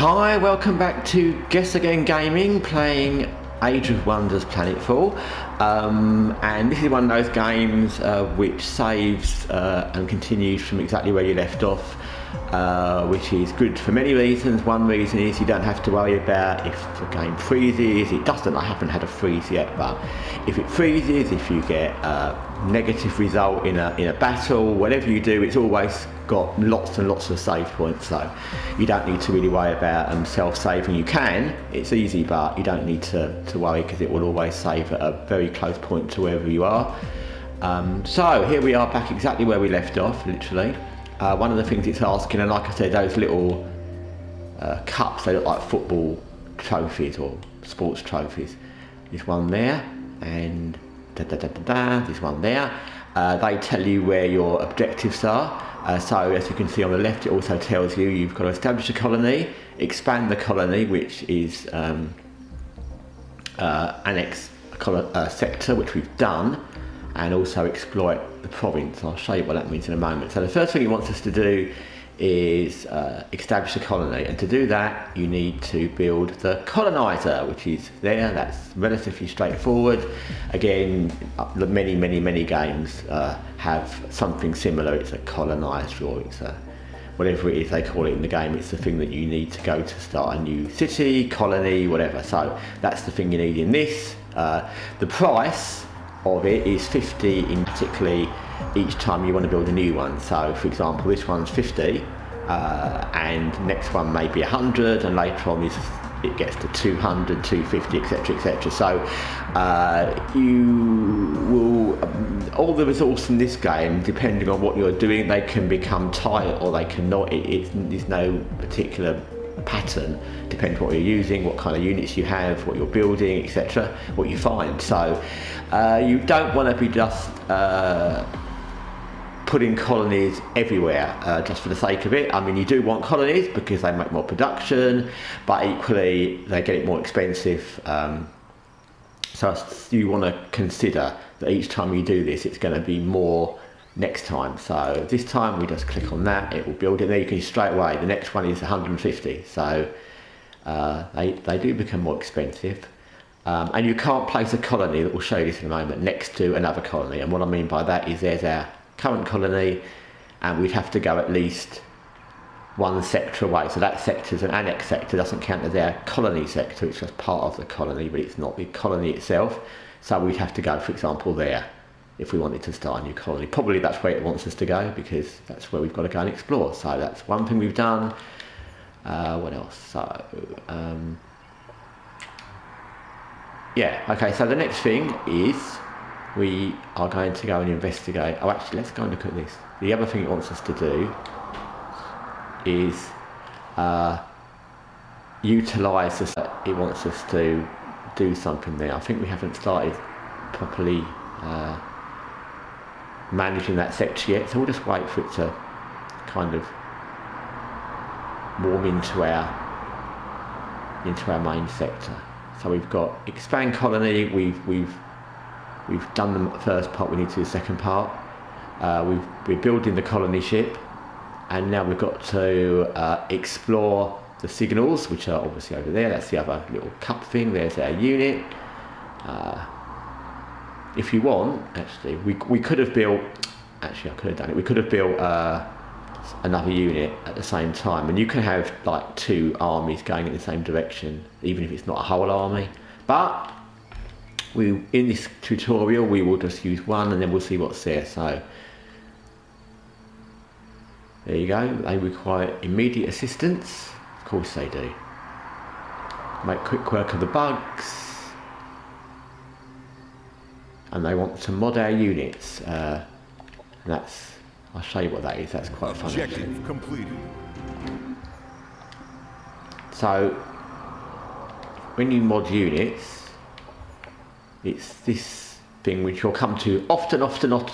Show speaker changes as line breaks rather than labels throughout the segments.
Hi, welcome back to Guessagaingaming, playing Age of Wonders Planetfall, and this is one of those games which saves and continues from exactly where you left off, which is good for many reasons. One reason is you don't have to worry about if the game freezes. It doesn't. I haven't had a freeze yet, but if it freezes, if you get a negative result in a battle, whatever you do, it's always got lots and lots of save points, so you don't need to really worry about self-saving. You can, it's easy, but you don't need to worry because it will always save at a very close point to wherever you are. So here we are back exactly where we left off, literally. One of the things it's asking, and like I said, those little cups, they look like football trophies or sports trophies. There's one there, and there's one there. They tell you where your objectives are. So as you can see on the left, it also tells you you've got to establish a colony, expand the colony, which is annex a sector, which we've done, and also exploit the province. I'll show you what that means in a moment. So the first thing he wants us to do is establish a colony, and to do that you need to build the colonizer, which is there. That's relatively straightforward. Again, many games have something similar. It's a colonizer, or it's a whatever it is they call it in the game. It's the thing that you need to go to start a new city, colony, whatever. So that's the thing you need in this. The price of it is 50 in particularly each time you want to build a new one. So for example, this one's 50 and next one may be 100, and later on it gets to 200, 250, etc, etc. So you will all the resource in this game, depending on what you're doing, they can become tight or they cannot. There's no particular pattern. Depends what you're using, what kind of units you have, what you're building, etc, what you find. So you don't want to be just putting colonies everywhere just for the sake of it. I mean, you do want colonies because they make more production, but equally they get it more expensive. So you want to consider that each time you do this, it's going to be more next time. So this time we just click on that, it will build it there. You can straight away, the next one is 150. So they do become more expensive. And you can't place a colony, that will show you this in a moment, next to another colony. And what I mean by that is there's our current colony, and we'd have to go at least one sector away. So that sector is an annex sector, doesn't count as our colony sector. It's just part of the colony, but it's not the colony itself. So we'd have to go, for example, there if we wanted to start a new colony. Probably that's where it wants us to go, because that's where we've got to go and explore. So that's one thing we've done. What else? So yeah, okay, so the next thing is we are going to go and investigate. Oh, actually, let's go and look at this. The other thing it wants us to do is utilise this. It wants us to do something there. I think we haven't started properly managing that sector yet, so we'll just wait for it to kind of warm into our main sector. So we've got expand colony. We've done the first part. We need to do the second part. We're building the colony ship, and now we've got to explore the signals, which are obviously over there. That's the other little cup thing. There's our unit. If you want, actually, we could have built. Actually, I could have done it. We could have built another unit at the same time, and you can have like two armies going in the same direction, even if it's not a whole army. But in this tutorial we will just use one, and then we'll see what's there. So there you go. They require immediate assistance. Of course they do. Make quick work of the bugs, and they want to mod our units. That's, I'll show you what that is. That's quite fun.
Objective completed.
So when you mod units, it's this thing which you'll come to often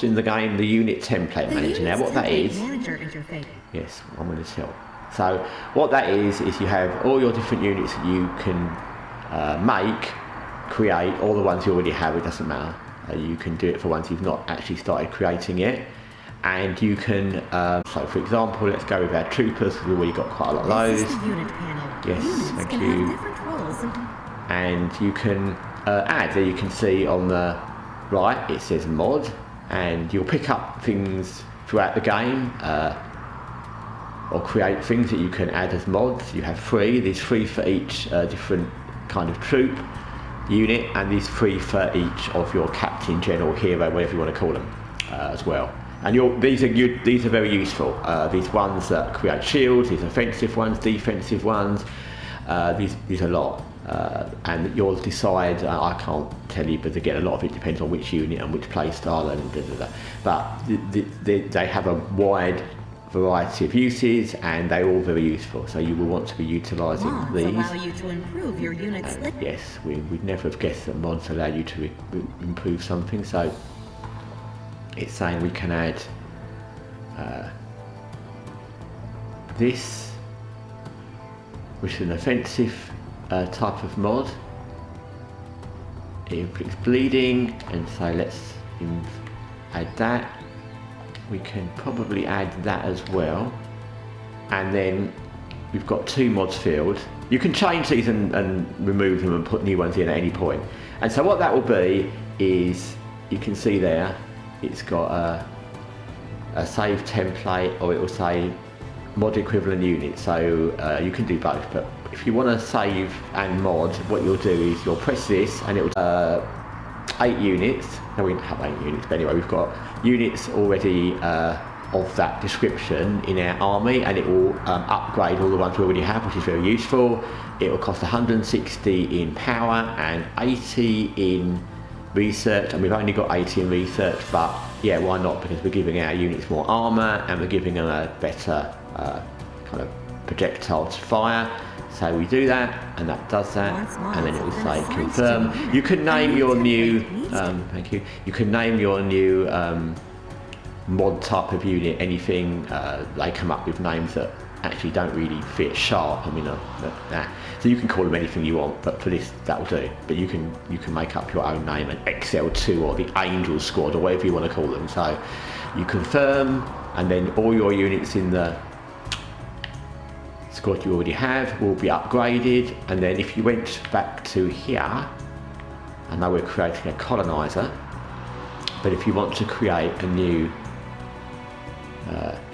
in the game, the unit template manager. Now what that is, yes, I'm going to tell. So what that is you have all your different units that you can create, all the ones you already have, it doesn't matter. You can do it for ones you've not actually started creating yet. and you can, so for example, let's go with our troopers, because we've already got quite a lot of those.
This is the unit panel.
Yes,
Units
thank
can
you.
have different roles
And you can add, there you can see on the right, it says mod, and you'll pick up things throughout the game, or create things that you can add as mods. You have 3, there's 3 for each different kind of troop unit, and there's 3 for each of your captain, general, hero, whatever you want to call them, as well. And these are very useful. These ones that create shields, these offensive ones, defensive ones, these a lot. And you'll decide, I can't tell you, but again, a lot of it depends on which unit and which play style and da, da, da. But they have a wide variety of uses, and they're all very useful, so you will want to be utilising these.
Mods allow you to improve your unit's
yes, we'd never have guessed that mods allow you to improve something, so it's saying we can add this, which is an offensive type of mod. It inflicts bleeding, and so let's add that. We can probably add that as well, and then we've got 2 mods field. You can change these and remove them and put new ones in at any point. And so what that will be is, you can see there, it's got a save template, or it will say mod equivalent unit, so you can do both. But if you want to save and mod, what you'll do is you'll press this, and it will 8 units. No, we don't have 8 units, but anyway, we've got units already of that description in our army, and it will upgrade all the ones we already have, which is very useful. It will cost 160 in power and 80 in research, and we've only got 80 in research, but yeah, why not? Because we're giving our units more armour, and we're giving them a better kind of projectile to fire. So we do that, and that does that, and then it will say confirm. You can name your new, thank you. You can name your new mod type of unit anything. They come up with names that actually don't really fit sharp. I mean, so you can call them anything you want, but for this, that'll do. But you can make up your own name, an XL2 or the Angel Squad or whatever you want to call them. So you confirm, and then all your units in the squad you already have will be upgraded. And then if you went back to here, I know we're creating a colonizer, but if you want to create a new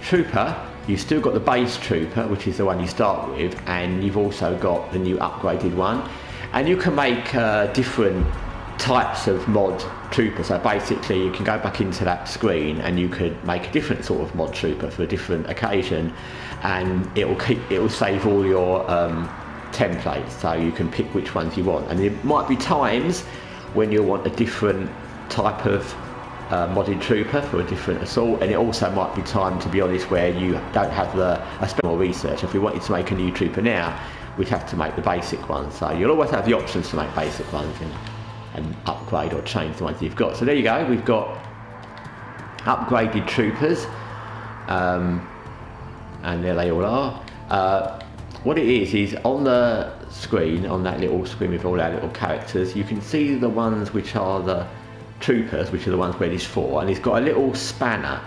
trooper, you've still got the base trooper, which is the one you start with, and you've also got the new upgraded one. And you can make different types of mod trooper. So basically you can go back into that screen and you could make a different sort of mod trooper for a different occasion, and it will save all your templates, so you can pick which ones you want. And there might be times when you'll want a different type of modded trooper for a different assault, and it also might be time, to be honest, where you don't have a spend more research. If we wanted to make a new trooper now, we'd have to make the basic one. So you'll always have the options to make basic ones and upgrade or change the ones you've got. So there you go, we've got upgraded troopers, and there they all are. What it is on the screen, on that little screen with all our little characters, you can see the ones which are the troopers, which are the ones where it's for, and it's got a little spanner.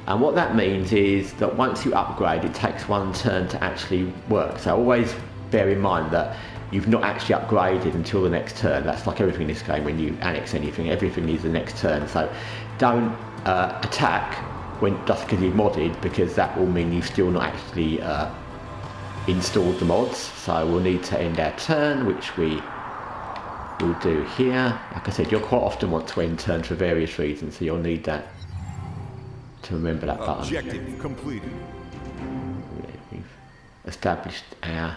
And what that means is that once you upgrade, it takes 1 turn to actually work. So always bear in mind that you've not actually upgraded until the next turn. That's like everything in this game. When you annex anything, everything needs the next turn. So don't attack just because you've modded, because that will mean you've still not actually installed the mods. So we'll need to end our turn, which we will do here. Like I said, you'll quite often want to end turns for various reasons, so you'll need that to remember that button.
Objective completed.
We've established our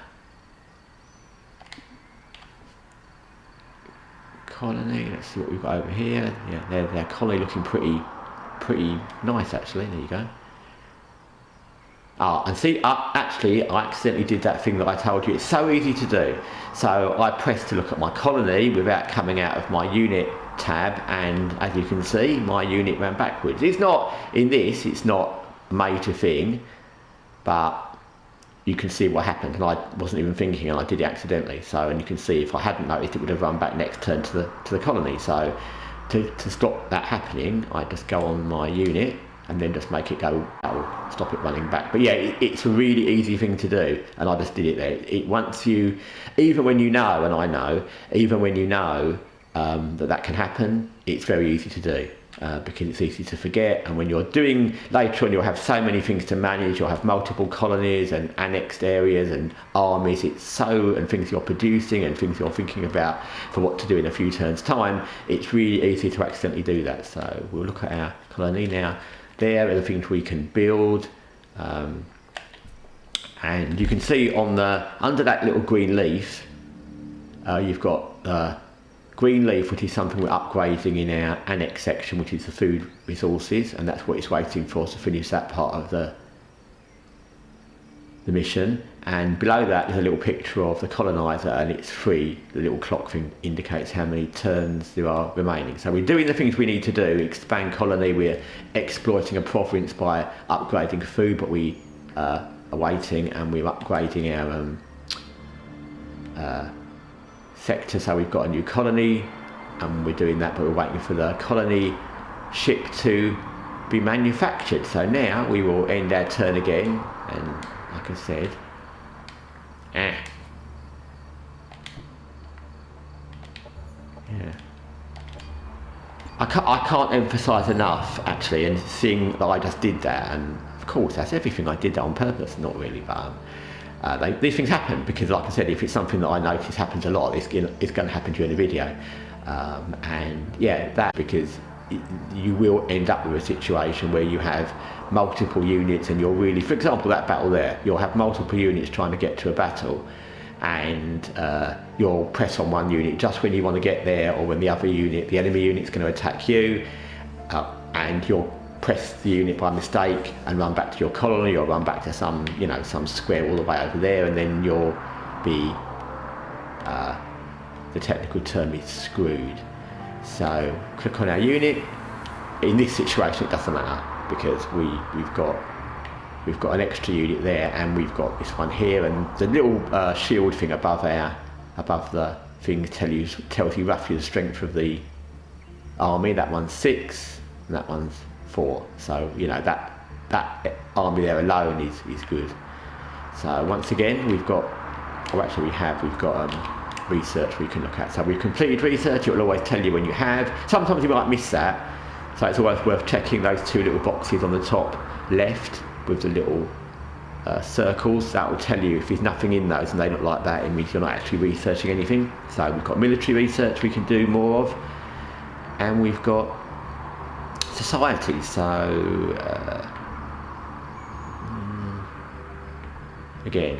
colony. Let's see what we've got over here. Yeah, their colony looking pretty nice actually. There you go. And see, actually I accidentally did that thing that I told you. It's so easy to do. So I pressed to look at my colony without coming out of my unit tab, and as you can see, my unit ran backwards. It's not, in this, it's not a major thing, but you can see what happened, and I wasn't even thinking, and I did it accidentally. So, and you can see if I hadn't noticed, it would have run back next turn to the colony. So to stop that happening, I just go on my unit and then just make it go, that'll stop it running back. But yeah, it's a really easy thing to do, and I just did it there. Once you, even when you know, and I know, even when you know that can happen, it's very easy to do. Because it's easy to forget, and when you're doing later on, you'll have so many things to manage. You'll have multiple colonies and annexed areas and armies, and things you're producing and things you're thinking about for what to do in a few turns time. It's really easy to accidentally do that. So we'll look at our colony now. There are the things we can build, and you can see on under that little green leaf, you've got green leaf, which is something we're upgrading in our annex section, which is the food resources, and that's what it's waiting for us to finish that part of the mission. And below that is a little picture of the colonizer, and it's free. The little clock thing indicates how many turns there are remaining. So we're doing the things we need to do. Expand colony, we're exploiting a province by upgrading food, but we are waiting, and we're upgrading our sector, so we've got a new colony, and we're doing that, but we're waiting for the colony ship to be manufactured. So now we will end our turn again, and like I said, yeah, I can't emphasize enough actually, and seeing that I just did that, and of course that's everything, I did that on purpose, not really, but these things happen because, like I said, if it's something that I notice happens a lot, it's going to happen during the video. And yeah, that because you will end up with a situation where you have multiple units, and you're really, for example, that battle there, you'll have multiple units trying to get to a battle, and you'll press on one unit just when you want to get there, or when the other unit, the enemy unit's going to attack you, and you'll press the unit by mistake and run back to your colony, or run back to some square all the way over there, and then you'll be, the technical term is screwed. So click on our unit. In this situation it doesn't matter, because we've got an extra unit there, and we've got this one here, and the little shield thing above the thing tells you roughly the strength of the army. That one's 6 and that one's 4, so you know that army there alone is good. So once again we've got research we can look at. So we've completed research. It will always tell you when you have. Sometimes you might miss that, so it's always worth checking those 2 little boxes on the top left with the little circles. That will tell you if there's nothing in those and they look like that, it means you're not actually researching anything. So we've got military research we can do more of, and we've got society. So again,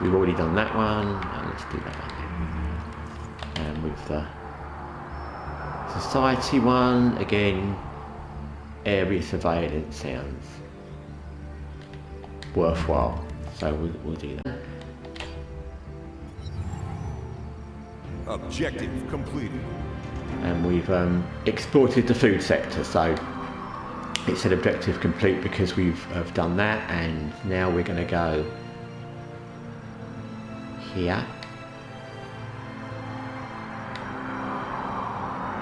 we've already done that one, and let's do that one. And with the society one, again, area surveillance sounds worthwhile, so we'll do that.
Objective completed.
And we've exported the food sector, so it said objective complete because we've done that, and now we're going to go here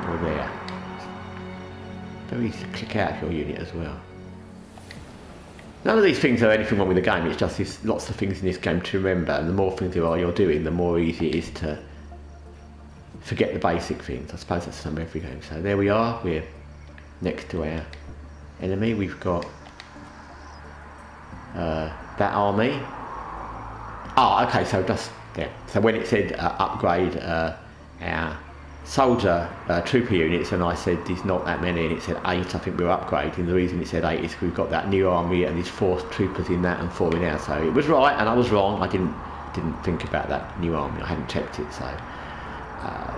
or there. Very easy to click out of your unit as well. None of these things are anything wrong with the game, it's just there's lots of things in this game to remember, and the more things there are you're doing, the more easy it is to forget the basic things. I suppose that's some every game. So there we are, we're next to our enemy. We've got that army. Oh, okay, so just there. So when it said upgrade our soldier trooper units, and I said there's not that many, and it said 8, I think we were upgrading. The reason it said 8 is we've got that new army, and there's 4 troopers in that and 4 in ours. So it was right, and I was wrong. I didn't think about that new army. I hadn't checked it. So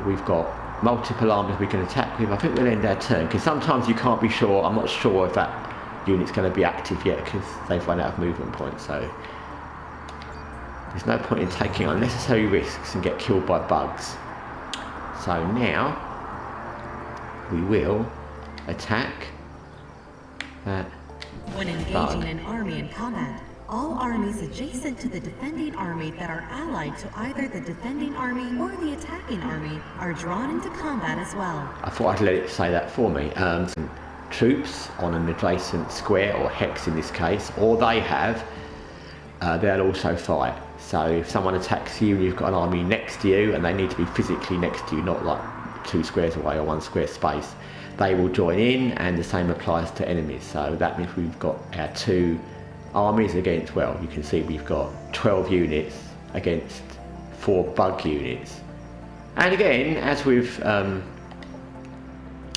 we've got multiple armies we can attack with. I think we'll end our turn, because sometimes you can't be sure. I'm not sure if that unit's going to be active yet, because they've run out of movement points. So there's no point in taking unnecessary risks and get killed by bugs. So now we will attack that
When engaging
bug.
an army in combat, All armies adjacent to the defending army that are allied to either the defending army or the attacking army are drawn into combat as well.
I thought I'd let it say that for me. Some troops on an adjacent square, or hex in this case, or they have, they'll also fight. So if someone attacks you and you've got an army next to you and they need to be physically next to you, not like 2 squares away or 1 square space, they will join in, and the same applies to enemies. So that means we've got our 2 armies against, well, you can see we've got 12 units against 4 bug units. And again, as with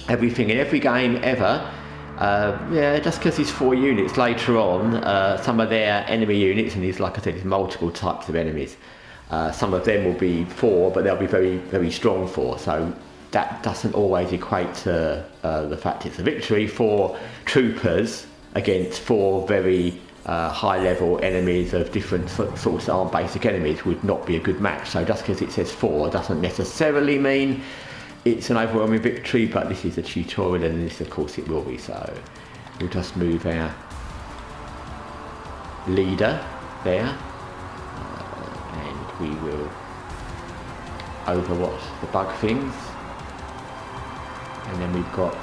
everything in every game ever, yeah, just because there's 4 units later on, some of their enemy units, and there's, like I said, there's multiple types of enemies. Some of them will be 4, but they'll be very, very strong 4. So that doesn't always equate to the fact it's a victory. 4 troopers against 4 very high-level enemies of different sorts that aren't basic enemies would not be a good match. So just because it says 4 doesn't necessarily mean it's an overwhelming victory, but this is a tutorial, and this of course it will be. So we'll just move our leader there, and we will overwatch the bug things. And then we've got,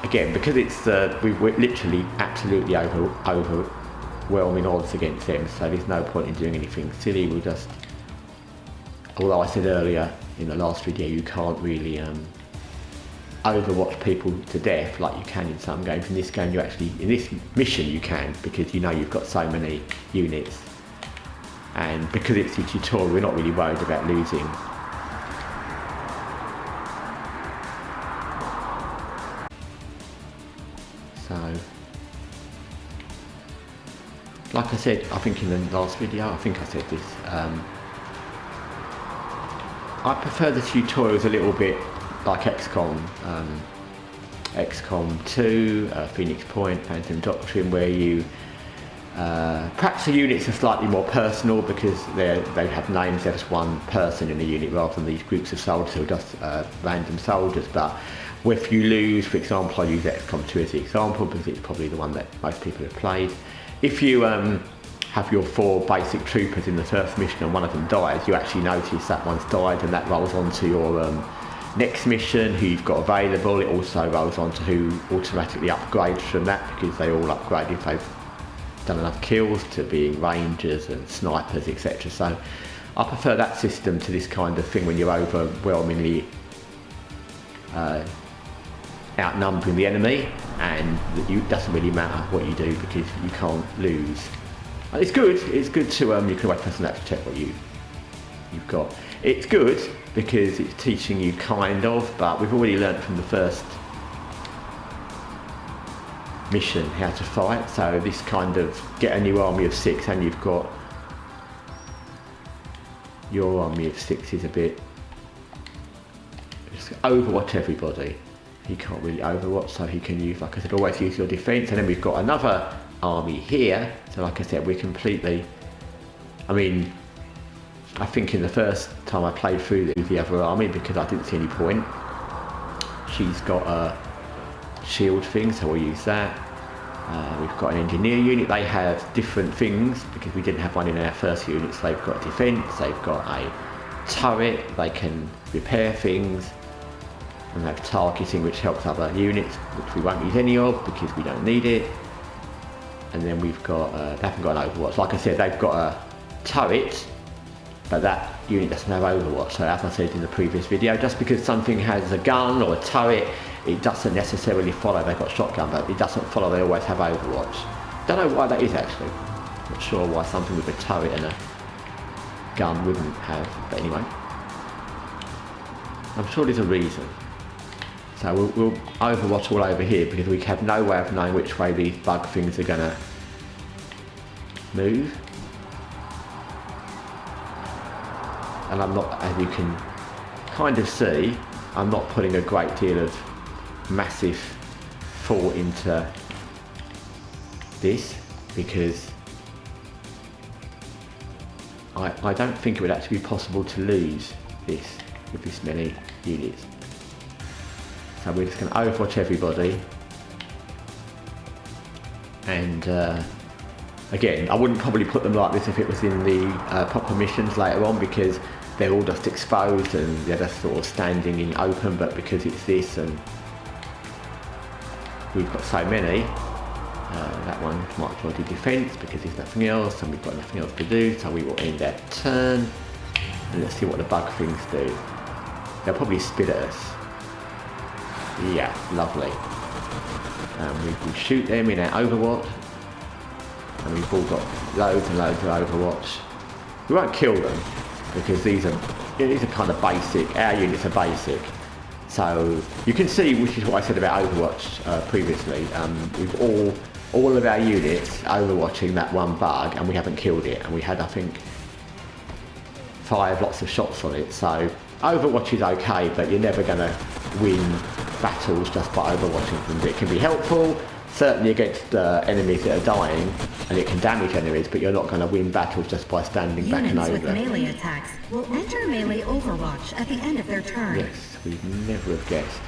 again, because it's we're literally absolutely overwhelming odds against them, so there's no point in doing anything silly. We'll just, although I said earlier in the last video, you can't really overwatch people to death like you can in some games. In this game, you actually, in this mission you can, because you know you've got so many units, and because it's a tutorial, we're not really worried about losing. So, like I said, I think in the last video, I think I said this, I prefer the tutorials a little bit like XCOM 2, Phoenix Point, Phantom Doctrine, where you, perhaps the units are slightly more personal because they have names. They're just one person in the unit rather than these groups of soldiers who are just random soldiers. But if you lose, for example, I use XCOM 2 as the example because it's probably the one that most people have played. If you have your 4 basic troopers in the first mission and one of them dies, you actually notice that one's died, and that rolls onto your next mission, who you've got available. It also rolls onto who automatically upgrades from that, because they all upgrade if they've done enough kills, to being rangers and snipers, etc. So I prefer that system to this kind of thing when you're overwhelmingly outnumbering the enemy, and it doesn't really matter what you do because you can't lose. It's good to, you can always press on that to check what you've got. It's good because it's teaching you kind of, but we've already learnt from the first mission how to fight. So this kind of, get a new army of 6 and you've got your army of 6 is a bit, just overwatch everybody. He can't really overwatch, so he can use, like I said, always use your defense. And then we've got another army here, so like I said, we're completely, I mean, I think in the first time I played through the other army, because I didn't see any point, she's got a shield thing, so we'll use that. We've got an engineer unit. They have different things because we didn't have one in our first unit. So they've got defense, they've got a turret, they can repair things, and they have targeting, which helps other units, which we won't use any of because we don't need it. And then we've got, they haven't got an overwatch. Like I said, they've got a turret, but that unit doesn't have overwatch. So as I said in the previous video, just because something has a gun or a turret, it doesn't necessarily follow they've got shotgun, but it doesn't follow they always have overwatch. Don't know why that is actually. Not sure why something with a turret and a gun wouldn't have, but anyway. I'm sure there's a reason. So we'll overwatch all over here because we have no way of knowing which way these bug things are going to move. And I'm not, as you can kind of see, I'm not putting a great deal of massive thought into this because I don't think it would actually be possible to lose this with this many units. So we're just going to overwatch everybody and Again, I wouldn't probably put them like this if it was in the proper missions later on, because they're all just exposed and they're just sort of standing in open, but because it's this and we've got so many, that one might as well do defence because there's nothing else and we've got nothing else to do, so we will end that turn. And let's see what the bug things do. They'll probably spit at us. Yeah, lovely. We will shoot them in our Overwatch. And we've all got loads and loads of Overwatch. We won't kill them because these are kind of basic. Our units are basic. So you can see, which is what I said about Overwatch previously. We've all of our units overwatching that one bug, and we haven't killed it. And we had, I think, 5 lots of shots on it. So Overwatch is okay, but you're never going to win battles just by overwatching them. It can be helpful, certainly against enemies that are dying, and it can damage enemies, but you're not going to win battles just by standing back and over.
Units with melee attacks will enter melee overwatch at the end of their turn.
Yes, we'd never have guessed.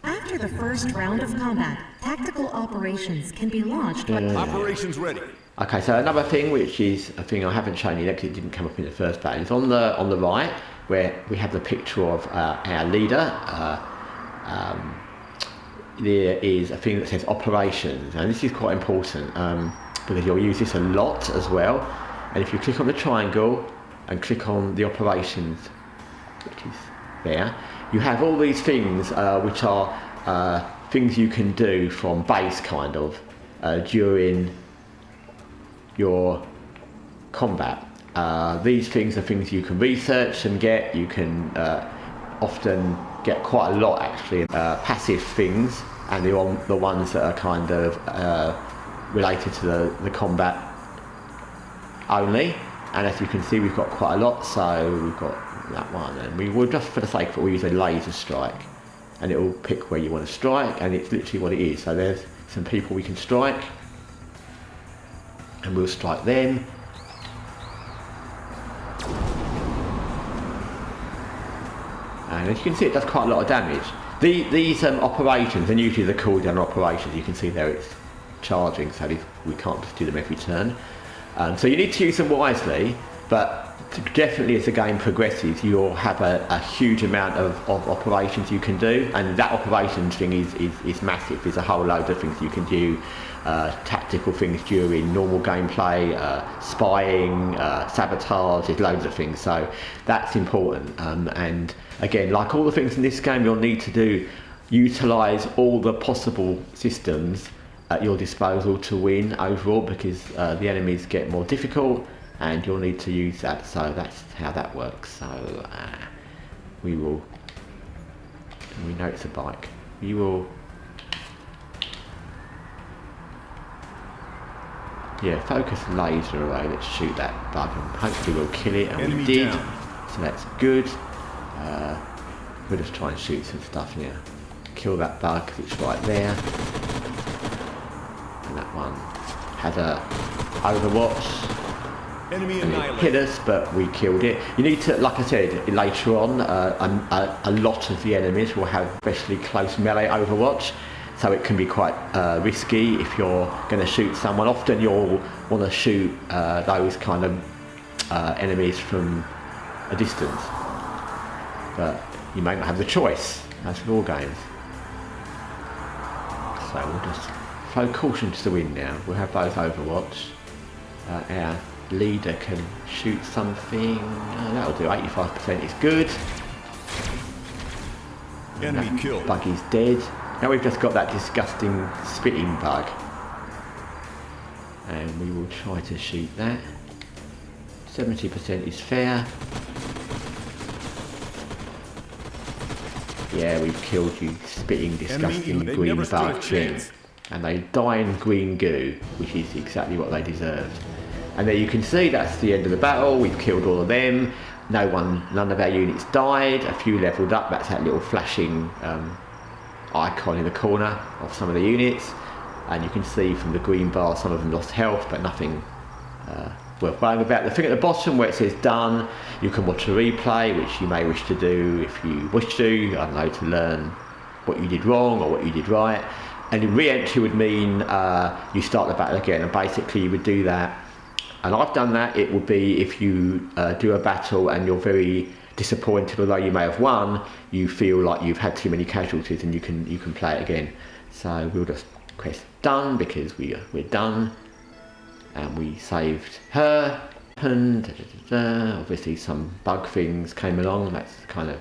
After the first round of combat, tactical operations can be launched.
Operations ready.
Okay, so another thing, which is a thing I haven't shown you yet because it didn't come up in the first battle, is on the right, where we have the picture of our leader. There is a thing that says operations, and this is quite important because you'll use this a lot as well. And if you click on the triangle and click on the operations, which is there, you have all these things which are things you can do from base, kind of, during your combat. These things are things you can research and get. You can often get quite a lot, actually, passive things, and they're on the ones that are kind of related to the combat only. And as you can see, we've got quite a lot, so we've got that one, and we will, just for the sake of it, we use a laser strike, and it will pick where you want to strike, and it's literally what it is. So there's some people we can strike, and we'll strike them. And as you can see, it does quite a lot of damage. These operations, and usually the cooldown operations, you can see there it's charging, so we can't just do them every turn. So you need to use them wisely, but definitely as the game progresses, you'll have a huge amount of operations you can do, and that operations thing is massive. There's a whole load of things you can do, tactical things during normal gameplay, spying, sabotage, there's loads of things, so that's important. And again, like all the things in this game, you'll need to utilise all the possible systems at your disposal to win overall, because the enemies get more difficult and you'll need to use that. So that's how that works. So we know it's a bike. We will, focus laser away. Let's shoot that bug and hopefully we'll kill it, and
Enemy
we did.
down.
So that's good. We'll just try and shoot some stuff here. Kill that bug because it's right there. And that one had a Overwatch.
Enemy
And it
annihilated.
hit us, but we killed it. You need to, like I said, later on, a lot of the enemies will have especially close melee Overwatch, so it can be quite risky if you're going to shoot someone. Often you'll want to shoot those kind of enemies from a distance, but you may not have the choice, as with all games. So we'll just throw caution to the wind now. We'll have both Overwatch. Our leader can shoot something. That'll do. 85% is good.
Enemy
That
killed.
buggy's dead. Now we've just got that disgusting spitting bug, and we will try to shoot that. 70% is fair. Yeah, we've killed you, spitting, disgusting
They
green
never stood a
bug thing.
chance.
And they die in green goo, which is exactly what they deserved. And there you can see that's the end of the battle. We've killed all of them. None of our units died. A few leveled up. That's that little flashing icon in the corner of some of the units. And you can see from the green bar, some of them lost health, but nothing worth worrying about. The thing at the bottom where it says done, you can watch a replay, which you may wish to do if you wish to, I don't know, to learn what you did wrong or what you did right. and re-entry would mean you start the battle again, and basically you would do that. And I've done that. It would be if you do a battle and you're very disappointed, although you may have won, you feel like you've had too many casualties, and you can play it again. So we'll just press done because we're done, and we saved her. And obviously some bug things came along. That's kind of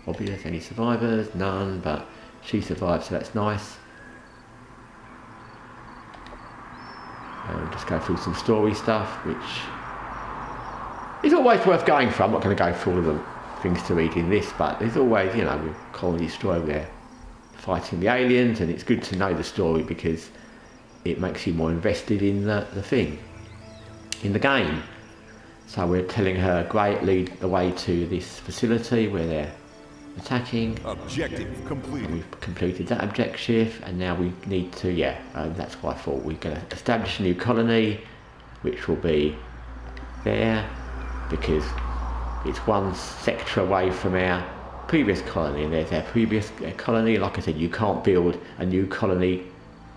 obvious. Any survivors? None, but she survived, so that's nice. Just go through some story stuff, which is always worth going for. I'm not going to go through all of the things to read in this, but there's always, you know, with Colony story there fighting the aliens, and it's good to know the story because it makes you more invested in the thing, in the game. So we're telling her, great, lead the way to this facility where they're attacking.
Objective completed.
We've completed that objective, and now we need to, that's what I thought. We're going to establish a new colony, which will be there, because it's one sector away from our previous colony, and there's our previous colony. Like I said, you can't build a new colony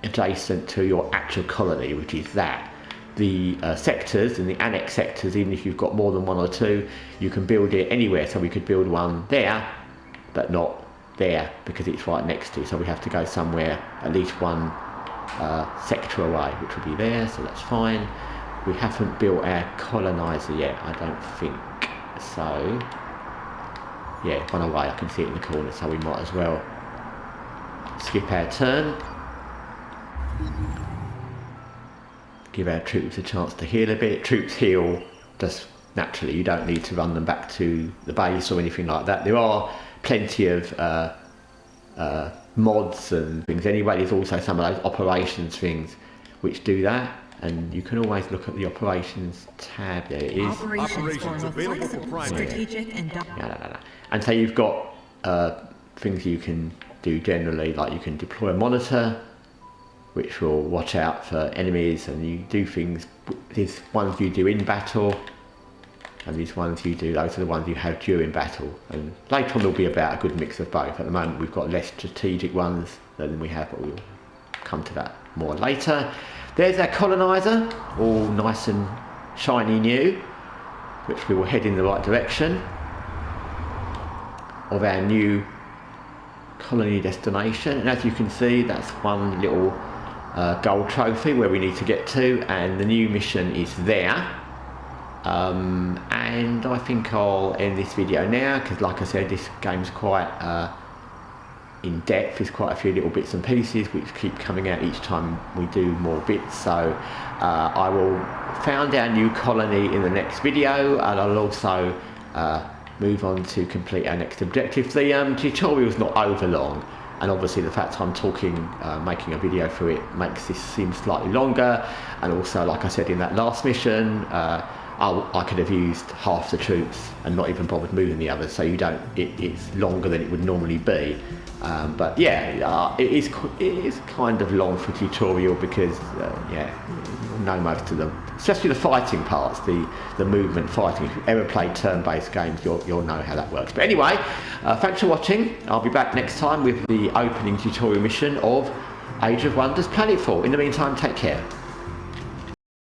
adjacent to your actual colony, which is that. The sectors and the annex sectors, even if you've got more than one or two, you can build it anywhere. So we could build one there, but not there because it's right next to. So we have to go somewhere at least one sector away, which will be there. So that's fine. We haven't built our colonizer yet, I don't think. So yeah, one away. I can see it in the corner, so we might as well skip our turn. Give our troops a chance to heal a bit. Troops heal just naturally. You don't need to run them back to the base or anything like that. There are plenty of mods and things anyway. There's also some of those operations things which do that, and you can always look at the operations tab. There it is.
Operations
available for primary.
strategic and
And so you've got things you can do generally, like you can deploy a monitor, which will watch out for enemies, and you do things. There's ones you do in battle, and these ones you do, those are the ones you have during battle. And later on there'll be about a good mix of both. At the moment we've got less strategic ones than we have, but we'll come to that more later. There's our colonizer, all nice and shiny new, which we will head in the right direction of our new colony destination. And as you can see, that's one little gold trophy where we need to get to, and the new mission is there. And I think I'll end this video now because, like I said, this game's quite in depth. There's quite a few little bits and pieces which keep coming out each time we do more bits. So I will found our new colony in the next video, and I'll also move on to complete our next objective. The tutorial's not over long, and obviously the fact I'm talking, making a video for it makes this seem slightly longer. And also, like I said in that last mission, I could have used half the troops and not even bothered moving the others, so you don't. It's longer than it would normally be, but yeah, it is kind of long for a tutorial because you'll know most of them, especially the fighting parts, the movement fighting. If you've ever played turn-based games, you'll know how that works. But anyway, thanks for watching. I'll be back next time with the opening tutorial mission of Age of Wonders Planetfall. In the meantime, take care.